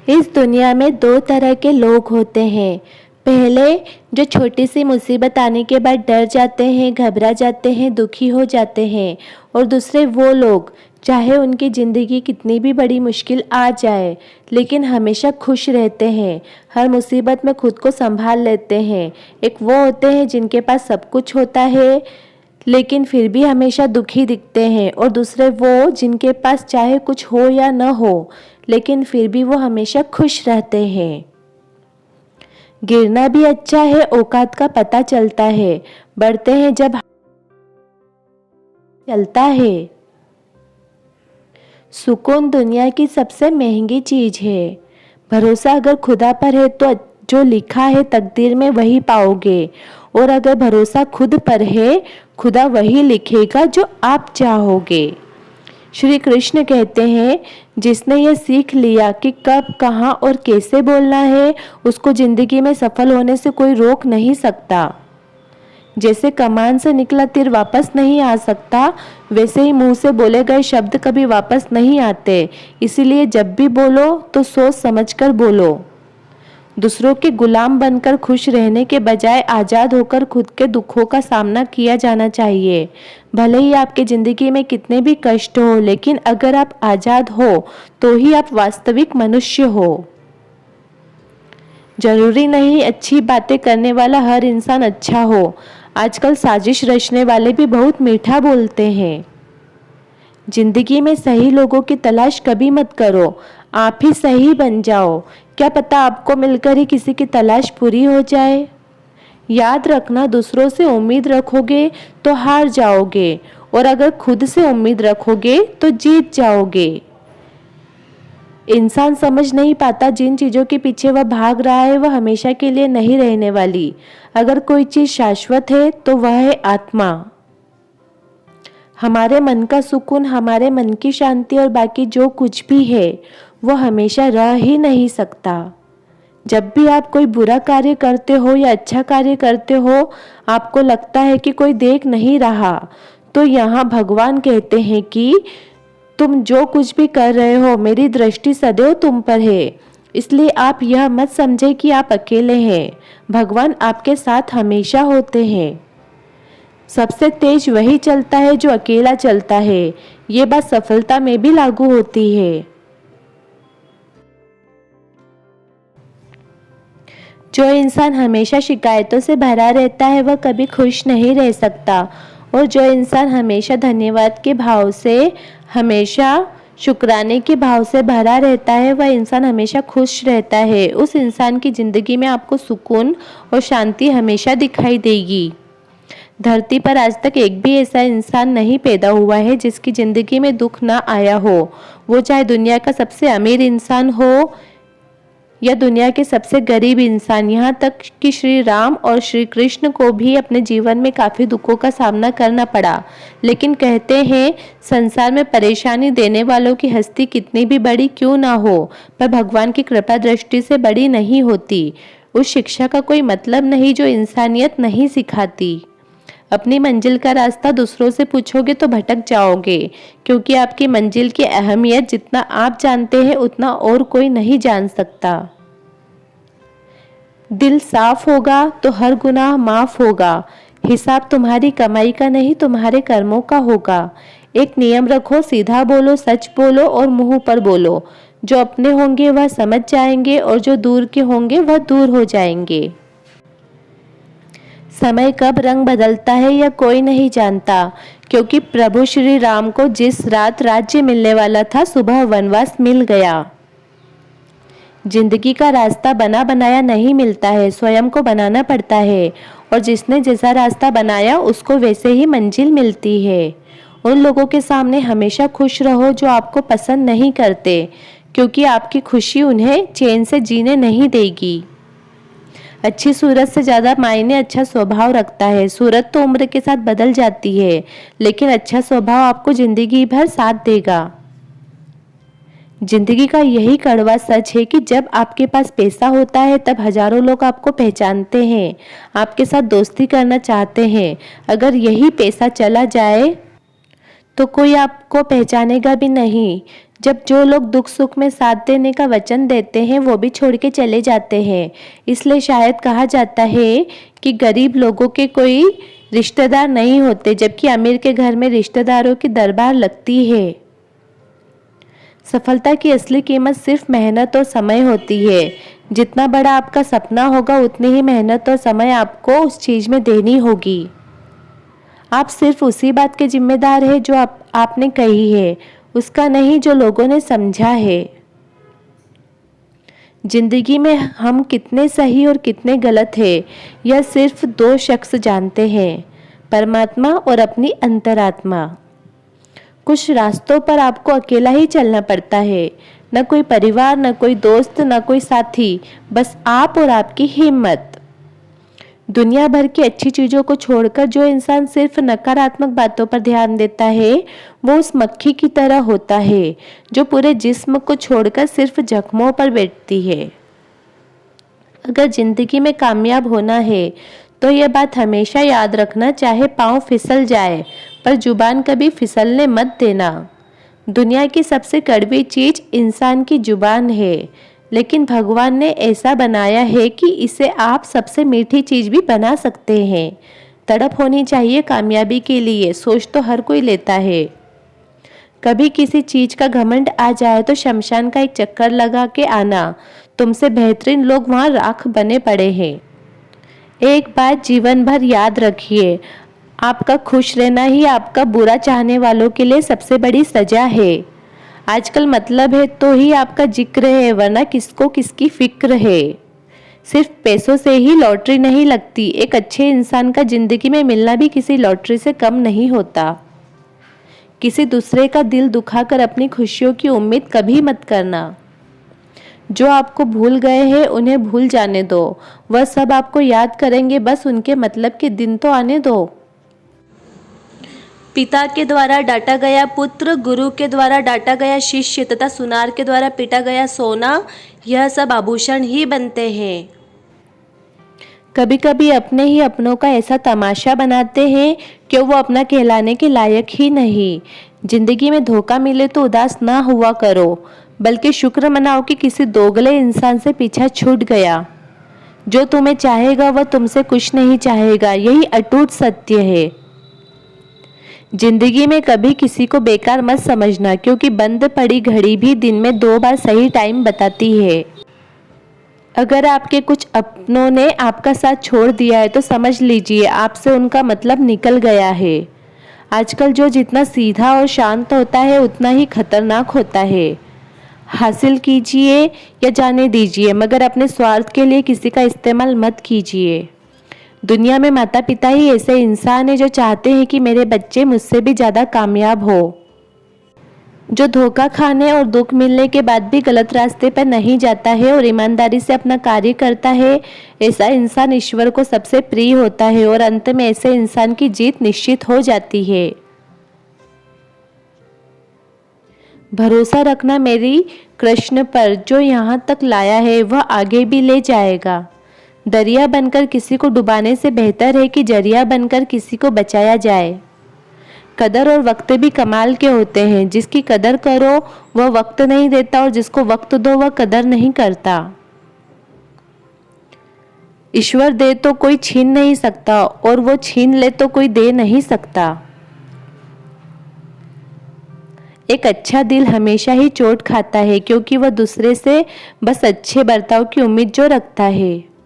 इस दुनिया में दो तरह के लोग होते हैं। पहले, जो छोटी सी मुसीबत आने के बाद डर जाते हैं, घबरा जाते हैं, दुखी हो जाते हैं। और दूसरे वो लोग, चाहे उनकी ज़िंदगी कितनी भी बड़ी मुश्किल आ जाए, लेकिन हमेशा खुश रहते हैं, हर मुसीबत में खुद को संभाल लेते हैं। एक वो होते हैं जिनके पास सब कुछ होता है लेकिन फिर भी हमेशा दुखी दिखते हैं। और दूसरे वो जिनके पास चाहे कुछ हो या न हो, लेकिन फिर भी वो हमेशा खुश रहते हैं। गिरना भी अच्छा है, औकात का पता चलता है। बढ़ते हैं जब चलता है। सुकून दुनिया की सबसे महंगी चीज है। भरोसा अगर खुदा पर है तो जो लिखा है तकदीर में वही पाओगे। और अगर भरोसा खुद पर है, खुदा वही लिखेगा जो आप चाहोगे। श्री कृष्ण कहते हैं, जिसने ये सीख लिया कि कब, कहाँ और कैसे बोलना है, उसको जिंदगी में सफल होने से कोई रोक नहीं सकता। जैसे कमान से निकला तीर वापस नहीं आ सकता, वैसे ही मुंह से बोले गए शब्द कभी वापस नहीं आते। इसीलिए जब भी बोलो तो सोच समझकर बोलो। दूसरों के गुलाम बनकर खुश रहने के बजाय आज़ाद होकर खुद के दुखों का सामना किया जाना चाहिए। भले ही आपके ज़िंदगी में कितने भी कष्ट हो, लेकिन अगर आप आज़ाद हो तो ही आप वास्तविक मनुष्य हो। जरूरी नहीं अच्छी बातें करने वाला हर इंसान अच्छा हो। आजकल साजिश रचने वाले भी बहुत मीठा बोलते हैं। जिंदगी में सही लोगों की तलाश कभी मत करो, आप ही सही बन जाओ। क्या पता आपको मिलकर ही किसी की तलाश पूरी हो जाए। याद रखना, दूसरों से उम्मीद रखोगे तो हार जाओगे, और अगर खुद से उम्मीद रखोगे तो जीत जाओगे। इंसान समझ नहीं पाता जिन चीज़ों के पीछे वह भाग रहा है वह हमेशा के लिए नहीं रहने वाली। अगर कोई चीज़ शाश्वत है तो वह है आत्मा। हमारे मन का सुकून, हमारे मन की शांति और बाकी जो कुछ भी है वो हमेशा रह ही नहीं सकता। जब भी आप कोई बुरा कार्य करते हो या अच्छा कार्य करते हो, आपको लगता है कि कोई देख नहीं रहा, तो यहाँ भगवान कहते हैं कि तुम जो कुछ भी कर रहे हो, मेरी दृष्टि सदैव तुम पर है। इसलिए आप यह मत समझे कि आप अकेले हैं। भगवान आपके साथ हमेशा होते हैं। सबसे तेज वही चलता है जो अकेला चलता है। ये बात सफलता में भी लागू होती है। जो इंसान हमेशा शिकायतों से भरा रहता है वह कभी खुश नहीं रह सकता। और जो इंसान हमेशा धन्यवाद के भाव से, हमेशा शुक्राने के भाव से भरा रहता है, वह इंसान हमेशा खुश रहता है। उस इंसान की ज़िंदगी में आपको सुकून और शांति हमेशा दिखाई देगी। धरती पर आज तक एक भी ऐसा इंसान नहीं पैदा हुआ है जिसकी ज़िंदगी में दुख ना आया हो। वो चाहे दुनिया का सबसे अमीर इंसान हो या दुनिया के सबसे गरीब इंसान। यहाँ तक कि श्री राम और श्री कृष्ण को भी अपने जीवन में काफ़ी दुखों का सामना करना पड़ा। लेकिन कहते हैं, संसार में परेशानी देने वालों की हस्ती कितनी भी बड़ी क्यों ना हो, पर भगवान की कृपा दृष्टि से बड़ी नहीं होती। उस शिक्षा का कोई मतलब नहीं जो इंसानियत नहीं सिखाती। अपनी मंजिल का रास्ता दूसरों से पूछोगे तो भटक जाओगे, क्योंकि आपकी मंजिल की अहमियत जितना आप जानते हैं उतना और कोई नहीं जान सकता। दिल साफ होगा तो हर गुनाह माफ होगा। हिसाब तुम्हारी कमाई का नहीं, तुम्हारे कर्मों का होगा। एक नियम रखो, सीधा बोलो, सच बोलो और मुंह पर बोलो। जो अपने होंगे वह समझ जाएंगे और जो दूर के होंगे वह दूर हो जाएंगे। समय कब रंग बदलता है यह कोई नहीं जानता, क्योंकि प्रभु श्री राम को जिस रात राज्य मिलने वाला था, सुबह वनवास मिल गया। जिंदगी का रास्ता बना बनाया नहीं मिलता है, स्वयं को बनाना पड़ता है। और जिसने जैसा रास्ता बनाया उसको वैसे ही मंजिल मिलती है। उन लोगों के सामने हमेशा खुश रहो जो आपको पसंद नहीं करते, क्योंकि आपकी खुशी उन्हें चैन से जीने नहीं देगी। अच्छी सूरत से ज़्यादा मायने अच्छा स्वभाव रखता है। सूरत तो उम्र के साथ बदल जाती है, लेकिन अच्छा स्वभाव आपको जिंदगी भर साथ देगा। जिंदगी का यही कड़वा सच है कि जब आपके पास पैसा होता है तब हजारों लोग आपको पहचानते हैं, आपके साथ दोस्ती करना चाहते हैं। अगर यही पैसा चला जाए तो कोई आपको पहचानेगा भी नहीं। जब जो लोग दुख सुख में साथ देने का वचन देते हैं वो भी छोड़ के चले जाते हैं। इसलिए शायद कहा जाता है कि गरीब लोगों के कोई रिश्तेदार नहीं होते, जबकि अमीर के घर में रिश्तेदारों की दरबार लगती है। सफलता की असली कीमत सिर्फ मेहनत और समय होती है। जितना बड़ा आपका सपना होगा उतनी ही मेहनत और समय आपको उस चीज़ में देनी होगी। आप सिर्फ उसी बात के जिम्मेदार हैं जो आपने कही है, उसका नहीं जो लोगों ने समझा है। जिंदगी में हम कितने सही और कितने गलत हैं, यह सिर्फ दो शख्स जानते हैं, परमात्मा और अपनी अंतरात्मा। कुछ रास्तों पर आपको अकेला ही चलना पड़ता है, न कोई परिवार, न कोई दोस्त, न कोई साथी, बस आप और आपकी हिम्मत। दुनिया भर की अच्छी चीज़ों को छोड़कर जो इंसान सिर्फ नकारात्मक बातों पर ध्यान देता है वो उस मक्खी की तरह होता है जो पूरे जिस्म को छोड़कर सिर्फ जख्मों पर बैठती है। अगर जिंदगी में कामयाब होना है तो यह बात हमेशा याद रखना, चाहे पाँव फिसल जाए पर जुबान कभी फिसलने मत देना। दुनिया की सबसे कड़वी चीज़ इंसान की जुबान है, लेकिन भगवान ने ऐसा बनाया है कि इसे आप सबसे मीठी चीज़ भी बना सकते हैं। तड़प होनी चाहिए कामयाबी के लिए, सोच तो हर कोई लेता है। कभी किसी चीज़ का घमंड आ जाए तो शमशान का एक चक्कर लगा के आना, तुमसे बेहतरीन लोग वहाँ राख बने पड़े हैं। एक बात जीवन भर याद रखिए, आपका खुश रहना ही आपका बुरा चाहने वालों के लिए सबसे बड़ी सजा है। आजकल मतलब है तो ही आपका जिक्र है, वरना किसको किसकी फिक्र है। सिर्फ पैसों से ही लॉटरी नहीं लगती, एक अच्छे इंसान का जिंदगी में मिलना भी किसी लॉटरी से कम नहीं होता। किसी दूसरे का दिल दुखाकर अपनी खुशियों की उम्मीद कभी मत करना। जो आपको भूल गए हैं उन्हें भूल जाने दो, वह सब आपको याद करेंगे, बस उनके मतलब के दिन तो आने दो। पिता के द्वारा डांटा गया पुत्र, गुरु के द्वारा डांटा गया शिष्य तथा सुनार के द्वारा पीटा गया सोना, यह सब आभूषण ही बनते हैं। कभी कभी अपने ही अपनों का ऐसा तमाशा बनाते हैं कि वो अपना कहलाने के लायक ही नहीं। जिंदगी में धोखा मिले तो उदास ना हुआ करो, बल्कि शुक्र मनाओ कि किसी दोगले इंसान से पीछा छूट गया। जो तुम्हें चाहेगा वह तुमसे कुछ नहीं चाहेगा, यही अटूट सत्य है। जिंदगी में कभी किसी को बेकार मत समझना, क्योंकि बंद पड़ी घड़ी भी दिन में 2 बार सही टाइम बताती है। अगर आपके कुछ अपनों ने आपका साथ छोड़ दिया है तो समझ लीजिए आपसे उनका मतलब निकल गया है। आजकल जो जितना सीधा और शांत होता है उतना ही खतरनाक होता है। हासिल कीजिए या जाने दीजिए, मगर अपने स्वार्थ के लिए किसी का इस्तेमाल मत कीजिए। दुनिया में माता पिता ही ऐसे इंसान हैं जो चाहते हैं कि मेरे बच्चे मुझसे भी ज़्यादा कामयाब हो। जो धोखा खाने और दुख मिलने के बाद भी गलत रास्ते पर नहीं जाता है और ईमानदारी से अपना कार्य करता है, ऐसा इंसान ईश्वर को सबसे प्रिय होता है और अंत में ऐसे इंसान की जीत निश्चित हो जाती है। भरोसा रखना मेरी कृष्ण पर, जो यहाँ तक लाया है वह आगे भी ले जाएगा। दरिया बनकर किसी को डुबाने से बेहतर है कि जरिया बनकर किसी को बचाया जाए। कदर और वक्त भी कमाल के होते हैं, जिसकी कदर करो वह वक्त नहीं देता और जिसको वक्त दो वह कदर नहीं करता। ईश्वर दे तो कोई छीन नहीं सकता और वो छीन ले तो कोई दे नहीं सकता। एक अच्छा दिल हमेशा ही चोट खाता है, क्योंकि वह दूसरे से बस अच्छे बर्ताव की उम्मीद जो रखता है।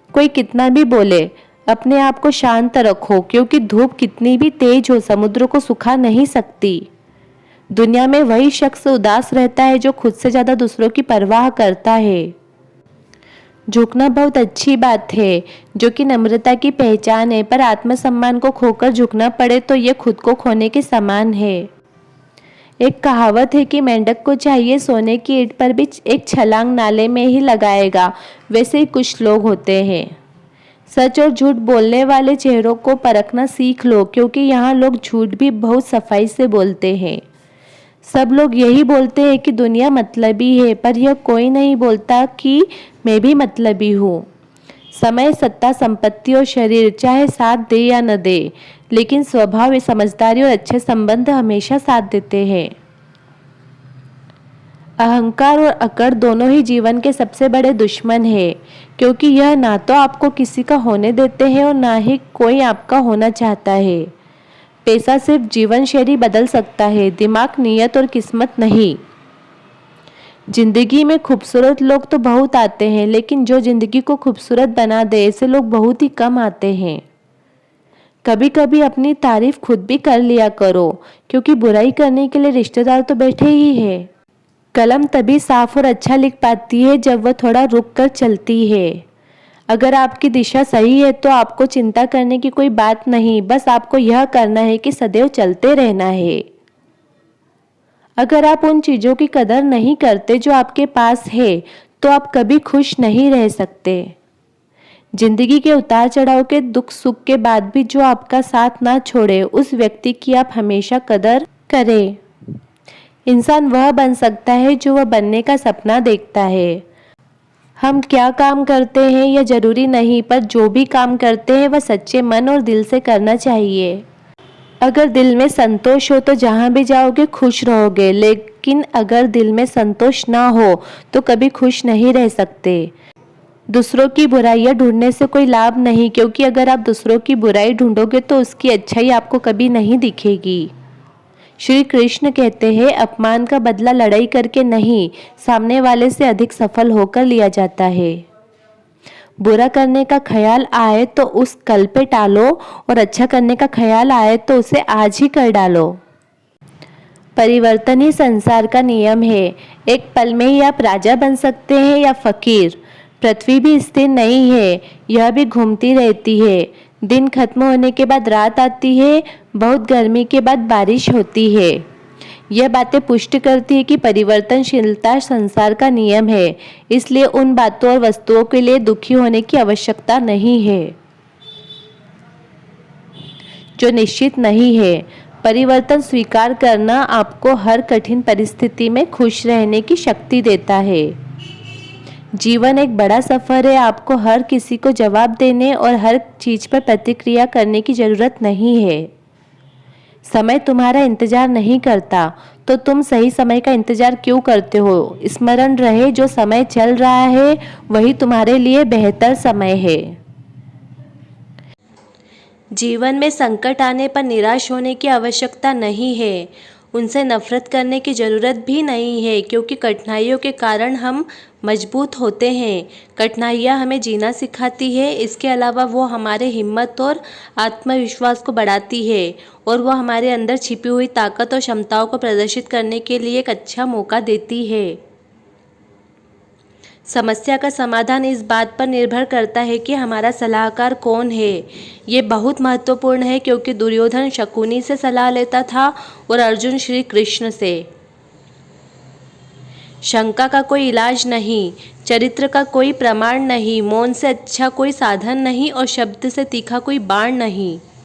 कोई कितना भी बोले, अपने आप को शांत रखो, क्योंकि धूप कितनी भी तेज हो समुद्र को सुखा नहीं सकती। दुनिया में वही शख्स उदास रहता है जो खुद से ज़्यादा दूसरों की परवाह करता है। झुकना बहुत अच्छी बात है, जो कि नम्रता की पहचान है, पर आत्मसम्मान को खोकर झुकना पड़े तो यह खुद को खोने के समान है। एक कहावत है कि मेंढक को चाहिए सोने की ईंट पर भी एक छलांग नाले में ही लगाएगा, वैसे ही कुछ लोग होते हैं। सच और झूठ बोलने वाले चेहरों को परखना सीख लो, क्योंकि यहाँ लोग झूठ भी बहुत सफाई से बोलते हैं। सब लोग यही बोलते हैं कि दुनिया मतलबी है, पर यह कोई नहीं बोलता कि मैं भी मतलबी हूँ। समय, सत्ता, संपत्ति और शरीर चाहे साथ दे या न दे, लेकिन स्वभाव, समझदारी और अच्छे संबंध हमेशा साथ देते हैं। अहंकार और अकड़ दोनों ही जीवन के सबसे बड़े दुश्मन है, क्योंकि यह ना तो आपको किसी का होने देते हैं और ना ही कोई आपका होना चाहता है। पैसा सिर्फ जीवन शैली बदल सकता है, दिमाग, नीयत और किस्मत नहीं। जिंदगी में खूबसूरत लोग तो बहुत आते हैं, लेकिन जो जिंदगी को खूबसूरत बना दे ऐसे लोग बहुत ही कम आते हैं। कभी कभी अपनी तारीफ खुद भी कर लिया करो, क्योंकि बुराई करने के लिए रिश्तेदार तो बैठे ही है। कलम तभी साफ और अच्छा लिख पाती है जब वह थोड़ा रुक कर चलती है। अगर आपकी दिशा सही है तो आपको चिंता करने की कोई बात नहीं, बस आपको यह करना है कि सदैव चलते रहना है। अगर आप उन चीज़ों की कदर नहीं करते जो आपके पास है, तो आप कभी खुश नहीं रह सकते। जिंदगी के उतार चढ़ाव के दुख सुख के बाद भी जो आपका साथ ना छोड़े, उस व्यक्ति की आप हमेशा कदर करें। इंसान वह बन सकता है जो वह बनने का सपना देखता है। हम क्या काम करते हैं यह जरूरी नहीं, पर जो भी काम करते हैं वह सच्चे मन और दिल से करना चाहिए। अगर दिल में संतोष हो तो जहाँ भी जाओगे खुश रहोगे, लेकिन अगर दिल में संतोष ना हो तो कभी खुश नहीं रह सकते। दूसरों की बुराइयां ढूंढने से कोई लाभ नहीं, क्योंकि अगर आप दूसरों की बुराई ढूंढोगे तो उसकी अच्छाई आपको कभी नहीं दिखेगी। श्री कृष्ण कहते हैं, अपमान का बदला लड़ाई करके नहीं, सामने वाले से अधिक सफल होकर लिया जाता है। बुरा करने का ख्याल आए तो उस कल पे टालो, और अच्छा करने का ख्याल आए तो उसे आज ही कर डालो। परिवर्तन ही संसार का नियम है। एक पल में ही आप राजा बन सकते हैं या फकीर। पृथ्वी भी स्थिर नहीं है, यह भी घूमती रहती है। दिन खत्म होने के बाद रात आती है, बहुत गर्मी के बाद बारिश होती है। यह बातें पुष्टि करती है कि परिवर्तनशीलता संसार का नियम है, इसलिए उन बातों और वस्तुओं के लिए दुखी होने की आवश्यकता नहीं है जो निश्चित नहीं है। परिवर्तन स्वीकार करना आपको हर कठिन परिस्थिति में खुश रहने की शक्ति देता है। जीवन एक बड़ा सफ़र है, आपको हर किसी को जवाब देने और हर चीज़ पर प्रतिक्रिया करने की ज़रूरत नहीं है। समय तुम्हारा इंतज़ार नहीं करता, तो तुम सही समय का इंतज़ार क्यों करते हो? स्मरण रहे, जो समय चल रहा है वही तुम्हारे लिए बेहतर समय है। जीवन में संकट आने पर निराश होने की आवश्यकता नहीं है, उनसे नफरत करने की ज़रूरत भी नहीं है, क्योंकि कठिनाइयों के कारण हम मजबूत होते हैं। कठिनाइयाँ हमें जीना सिखाती है, इसके अलावा वो हमारे हिम्मत और आत्मविश्वास को बढ़ाती है, और वो हमारे अंदर छिपी हुई ताकत और क्षमताओं को प्रदर्शित करने के लिए एक अच्छा मौका देती है। समस्या का समाधान इस बात पर निर्भर करता है कि हमारा सलाहकार कौन है। ये बहुत महत्वपूर्ण है, क्योंकि दुर्योधन शकुनी से सलाह लेता था और अर्जुन श्री कृष्ण से। शंका का कोई इलाज नहीं, चरित्र का कोई प्रमाण नहीं, मौन से अच्छा कोई साधन नहीं और शब्द से तीखा कोई बाण नहीं।